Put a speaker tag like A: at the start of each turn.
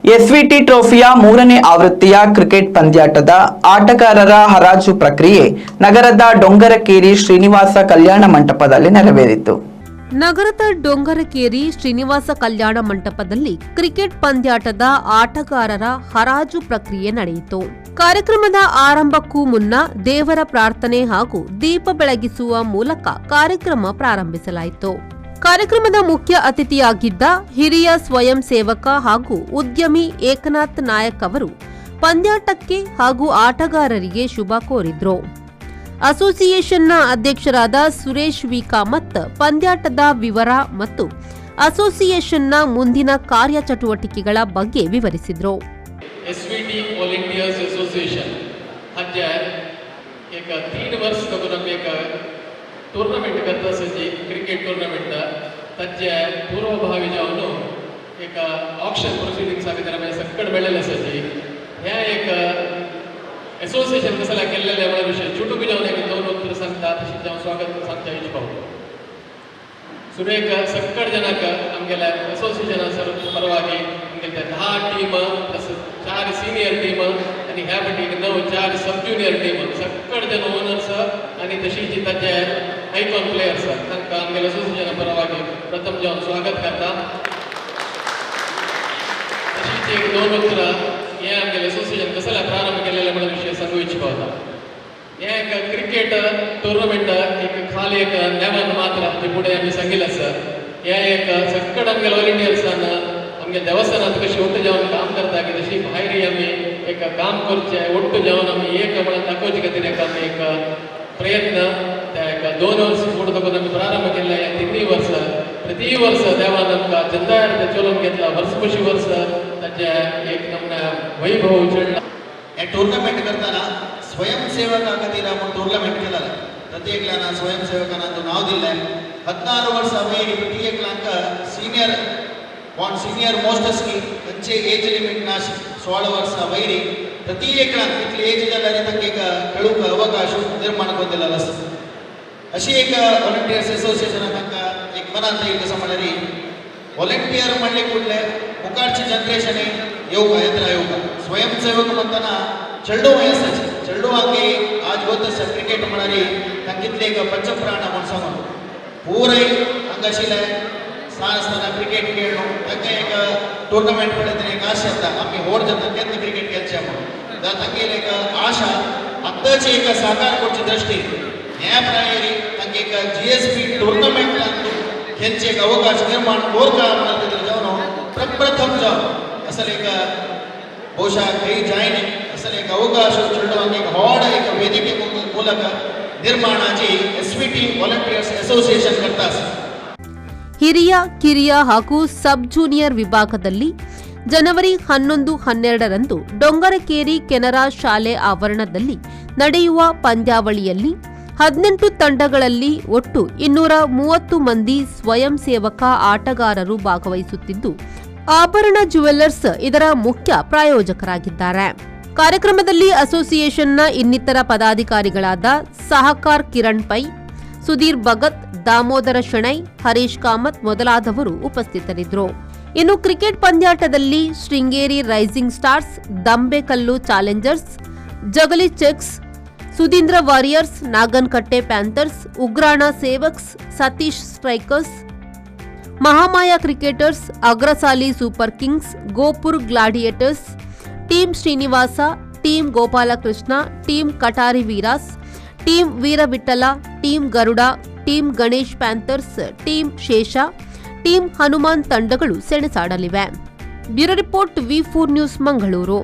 A: ಎಸ್ವಿಟಿ ಟ್ರೋಫಿಯ 3ನೇ ಆವೃತ್ತಿಯ ಕ್ರಿಕೆಟ್ ಪಂದ್ಯಾಟದ ಆಟಗಾರರ ಹರಾಜು ಪ್ರಕ್ರಿಯೆ ನಗರದ ಡೊಂಗರಕೇರಿ ಶ್ರೀನಿವಾಸ ಕಲ್ಯಾಣ ಮಂಟಪದಲ್ಲಿ ನೆರವೇರಿತು.
B: ನಗರದ ಡೊಂಗರಕೇರಿ ಶ್ರೀನಿವಾಸ ಕಲ್ಯಾಣ ಮಂಟಪದಲ್ಲಿ ಕ್ರಿಕೆಟ್ ಪಂದ್ಯಾಟದ ಆಟಗಾರರ ಹರಾಜು ಪ್ರಕ್ರಿಯೆ ನಡೆಯಿತು. ಕಾರ್ಯಕ್ರಮದ ಆರಂಭಕ್ಕೂ ಮುನ್ನ ದೇವರ ಪ್ರಾರ್ಥನೆ ಹಾಗೂ ದೀಪ ಬೆಳಗಿಸುವ ಮೂಲಕ ಕಾರ್ಯಕ್ರಮ ಪ್ರಾರಂಭಿಸಲಾಯಿತು. ಕಾರ್ಯಕ್ರಮದ ಮುಖ್ಯ ಅತಿಥಿಯಾಗಿದ್ದ ಹಿರಿಯ ಸ್ವಯಂ ಸೇವಕ ಹಾಗೂ ಉದ್ಯಮಿ ಏಕನಾಥ್ ನಾಯಕ್ ಅವರು ಪಂದ್ಯಾಟಕ್ಕೆ ಹಾಗೂ ಆಟಗಾರರಿಗೆ ಶುಭ ಕೋರಿದ್ರು. ಅಸೋಸಿಯೇಷನ್ನ ಅಧ್ಯಕ್ಷರಾದ ಸುರೇಶ್ ವಿ ಕಾಮತ್ ಪಂದ್ಯಾಟದ ವಿವರ ಮತ್ತು ಅಸೋಸಿಯೇಷನ್ನ ಮುಂದಿನ ಕಾರ್ಯಚಟುವಟಿಕೆಗಳ ಬಗ್ಗೆ ವಿವರಿಸಿದರು.
C: एसवीटी ऑल इंडिया एसोसिएशन हाज्या एक 3 वर्ष तक एक टूर्नामेंट करता सजी क्रिकेट टूर्नामेंट ताज्या पूर्वभावी जावन एक ऑक्शन प्रोसिडिंग्स आगे रमे सक्कड बेळलेले सजी ह्या एक एसोसिएशन कसला केल्लेले म्हणा विषय छोटूक जावन एक 2 उत्तर सांगता तशी जावन स्वागत सांगता इच पाव सुरेख सक्कड जनाक आमगेल्या एसोसिएशन सर परवागी आमगे 10 टीम प्लस 4 सीनियर टीम आणि ह्या पटीक 4 सब ज्युनियर टीम सक्कड जन ओनर्स आणि तशी जी ताजे आयकॉन प्लेयर्स तांकां आमगेल्या एसोसिएशन परवागी प्रथम जावन स्वागत करता. तशीच एक 2 उत्तर हे आमगेल्या एसोसिएशन कसला प्रारंभ केलेले म्हणून विषय सांगू इच्छिता. हे एक क्रिकेट टूर्नामेंट एक खाली एक नेवन मात्र जे पुढे आम्ही सांगितलं सर हे एक सक्कड आमगे ऑल इंडियन्सान आमगे देवस्थानात कशी ಒಟ್ಟು जावन काम करता की तशी भायर आम्ही एक काम करचे ಒಟ್ಟು जावन आम्ही एक म्हणून दाखोवचे खातीर एक आम्ही एक प्रयत्न त्या एक 2 वर्ष फुडें तकून आम्ही प्रारंभ केला. या 3 वर्ष प्रति वर्ष देवान आमकां जंदार ते चलोवन घेतला. वर्सपशी वर्ष ताचे एक नमूना वैभव उजळला.
D: हे टूर्नामेंट करताना स्वयंसेवका खातीर आपण टूर्नामेंट केला. प्रत्येकाला स्वयंसेवकांना तो नाव दिले. 14 वर्ष वयर प्रत्येकांका सीनियर मोस्ट आसली तांचे एज लिमिट ना 16 वर्ष वयर प्रत्येकांक कितली एज जाल्यार तांकां एक खेळूंक अवकाश निर्माण करून दिलेलो आसा. अशी एक वॉलंटियर्स एसोसिएशनाक तांकां एक मनांत येयली कसो म्हळ्यार वॉलंटियर म्हणले कुडले मुखारची जनरेशन येवका येत्रा येवका स्वयंसेवक म्हणटना चेडू वयसाचे चेडू आगे आज गोत आसा क्रिकेट म्हळ्यार तांकां कितले एक पंचप्राण म्हूण सांगून पुराय हांगा आशिल्ले सांज आसतना क्रिकेट खेळ्ळो तांकां एक टूर्नामेंट पळयतना एक आशा येता आमी व्हड जाता केन्ना क्रिकेट खेळचें म्हणून जाल्यार तांगेली एक आशा आत्ताची एक साकार करचे दृश्टीन ह्या प्रायरी तांकां एक GSP टूर्नामेंटांत खेळचे एक अवकाश निर्माण कोरता म्हणून जावन प्रप्रथम जावन असले एक ಬಹುಶಃ ಕೈ ಜಾಯ್ನಿ ಅಸಲು एक ಅವಕಾಶ ಚುಳ್ಳವಾಗಿ एक ಹೊಡ एक ವೇದಿಕೆ ಮೂಲಕ ನಿರ್ಮಾಣಾಜಿ ಎಸ್ವಿಟಿ ವಾಲಂಟಿಯರ್ಸ್ ಅಸೋಸಿಯೇಷನ್ करता
B: ಹಿರಿಯ ಕಿರಿಯ ಹಾಗೂ ಸಬ್ ಜೂನಿಯರ್ ವಿಭಾಗದಲ್ಲಿ ಜನವರಿ 11-12ರಂದು ಡೊಂಗರಕೇರಿ ಕೆನರಾ ಶಾಲೆ ಆವರಣದಲ್ಲಿ ನಡೆಯುವ ಪಂದ್ಯಾವಳಿಯಲ್ಲಿ 18 ತಂಡಗಳಲ್ಲಿ ಒಟ್ಟು 230 ಮಂದಿ ಸ್ವಯಂ ಸೇವಕ ಆಟಗಾರರು ಭಾಗವಹಿಸುತ್ತಿದ್ದು ಆಭರಣ ಜುವೆಲ್ಲರ್ಸ್ ಇದರ ಮುಖ್ಯ ಪ್ರಾಯೋಜಕರಾಗಿದ್ದಾರೆ. ಕಾರ್ಯಕ್ರಮದಲ್ಲಿ ಅಸೋಸಿಯೇಷನ್ನ ಇನ್ನಿತರ ಪದಾಧಿಕಾರಿಗಳಾದ ಸಹಕಾರ್ ಕಿರಣ್ ಪೈ, ಸುಧೀರ್ ಭಗತ್, ದಾಮೋದರ ಶೆಣೈ, ಹರೀಶ್ ಕಾಮತ್ ಮೊದಲಾದವರು ಉಪಸ್ಥಿತರಿದ್ದರು. ಇನ್ನು ಕ್ರಿಕೆಟ್ ಪಂದ್ಯಾಟದಲ್ಲಿ Sringeri rising stars, Dambekallu challengers, Jagali checks, Sudheendra warriors, Nagankatte panthers, Ugrana ಸೇವಕ್ಸ್, Satish strikers, Mahamaya cricketers, Agrasali super kings, Gopur gladiators, team Srinivasa, team Gopalakrishna, team Katari ವೀರಾಸ್, team Veeravittala, team Garuda, team Ganesh panthers, team Shesha, team Hanuman ತಂಡಗಳು ಸೆಣಸಾಡಲಿವೆ. Bureau report V4 news Mangaluru.